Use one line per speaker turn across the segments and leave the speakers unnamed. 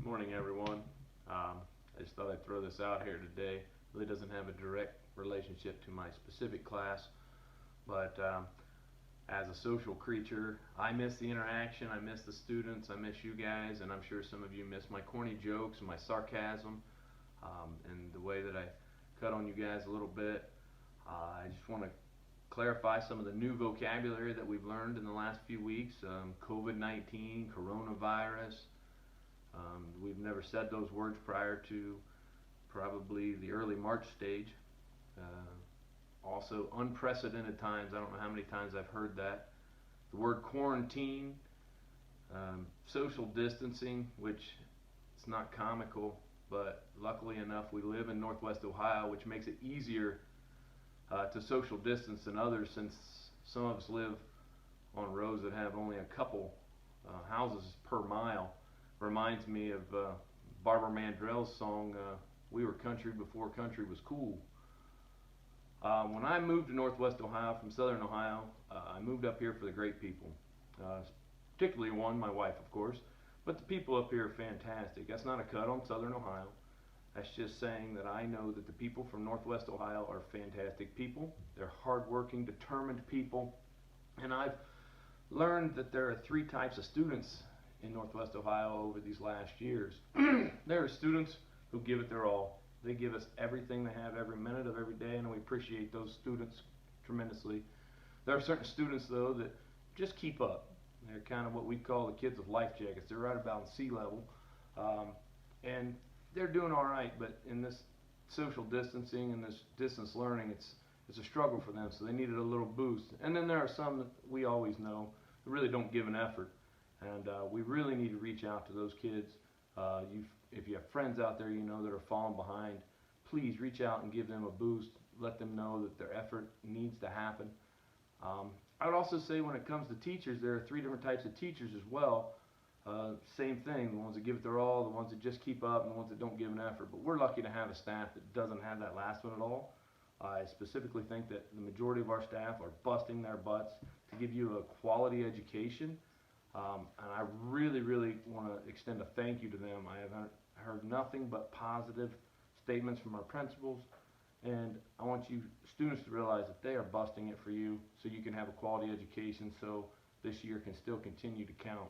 Good morning, everyone. I just thought I'd throw this out here today. It really doesn't have a direct relationship to my specific class, but as a social creature, I miss the interaction, I miss the students, I miss you guys, and I'm sure some of you miss my corny jokes and my sarcasm, and the way that I cut on you guys a little bit. I just want to clarify some of the new vocabulary that we've learned in the last few weeks. COVID-19, coronavirus. We've never said those words prior to probably the early March stage. Also, unprecedented times. I don't know how many times I've heard that. The word quarantine, social distancing, which it's not comical, but luckily enough we live in Northwest Ohio, which makes it easier to social distance than others, since some of us live on roads that have only a couple houses per mile. Reminds me of Barbara Mandrell's song, "We Were Country Before Country Was Cool." When I moved to Northwest Ohio from Southern Ohio, I moved up here for the great people. Particularly one, my wife, of course, but the people up here are fantastic. That's not a cut on Southern Ohio. That's just saying that I know that the people from Northwest Ohio are fantastic people. They're hardworking, determined people, and I've learned that there are three types of students in Northwest Ohio over these last years. There are students who give it their all. They give us everything they have every minute of every day, and we appreciate those students tremendously. There are certain students, though, that just keep up. They're kind of what we call the kids with life jackets. They're right about sea level, and they're doing all right, but in this social distancing and this distance learning, it's a struggle for them, so they needed a little boost. And then there are some that we always know that really don't give an effort. And we really need to reach out to those kids. If you have friends out there you know that are falling behind, please reach out and give them a boost. Let them know that their effort needs to happen. I would also say when it comes to teachers, there are three different types of teachers as well. Same thing, the ones that give it their all, the ones that just keep up, and the ones that don't give an effort. But we're lucky to have a staff that doesn't have that last one at all. I specifically think that the majority of our staff are busting their butts to give you a quality education. And I really want to extend a thank you to them. I have heard nothing but positive statements from our principals, and I want you students to realize that they are busting it for you so you can have a quality education, so this year can still continue to count.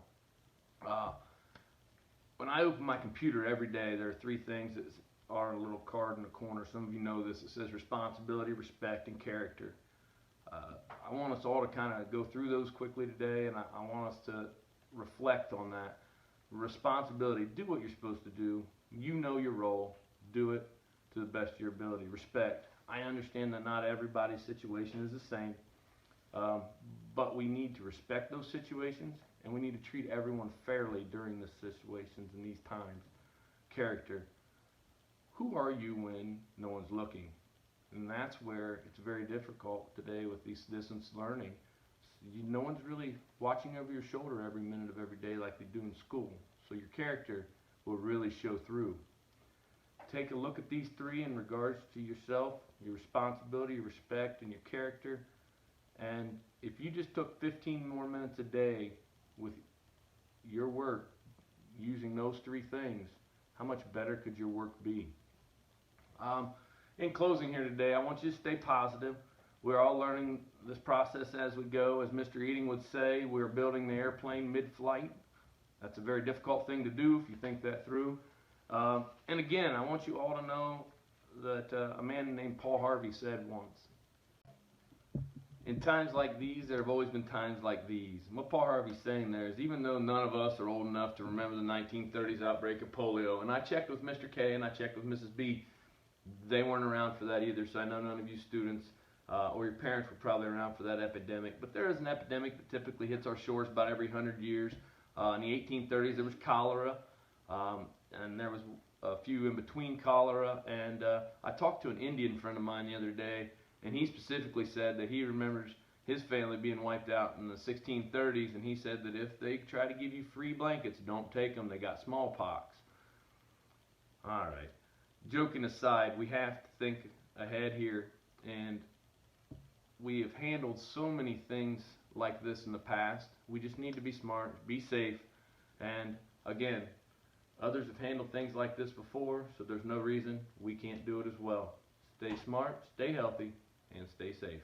When I open my computer every day, there are three things that are a little card in the corner. Some of you know this. It says responsibility, respect, and character. I want us all to kind of go through those quickly today, and I want us to reflect on that. Responsibility, do what you're supposed to do. You know your role. Do it to the best of your ability. Respect, I understand that not everybody's situation is the same, but we need to respect those situations, and we need to treat everyone fairly during these situations and these times. Character, who are you when no one's looking? And that's where it's very difficult today with these distance learning. No one's really watching over your shoulder every minute of every day like they do in school. So your character will really show through. Take a look at these three in regards to yourself, your responsibility, your respect, and your character. And if you just took 15 more minutes a day with your work using those three things, how much better could your work be? In closing here today, I want you to stay positive. We're all learning this process as we go. As Mr. Eating would say, we're building the airplane mid-flight. That's a very difficult thing to do if you think that through. And again, I want you all to know that a man named Paul Harvey said once, in times like these, there have always been times like these. And what Paul Harvey's saying there is, even though none of us are old enough to remember the 1930s outbreak of polio, and I checked with Mr. K and I checked with Mrs. B, they weren't around for that either, so I know none of you students or your parents were probably around for that epidemic. But there is an epidemic that typically hits our shores about every 100 years. In the 1830s, there was cholera, and there was a few in between cholera. And I talked to an Indian friend of mine the other day, and he specifically said that he remembers his family being wiped out in the 1630s, and he said that if they try to give you free blankets, don't take them, they got smallpox. All right. Joking aside, we have to think ahead here, and we have handled so many things like this in the past. We just need to be smart, be safe, and again, Others have handled things like this before, so there's no reason we can't do it as well. Stay smart, stay healthy, and stay safe.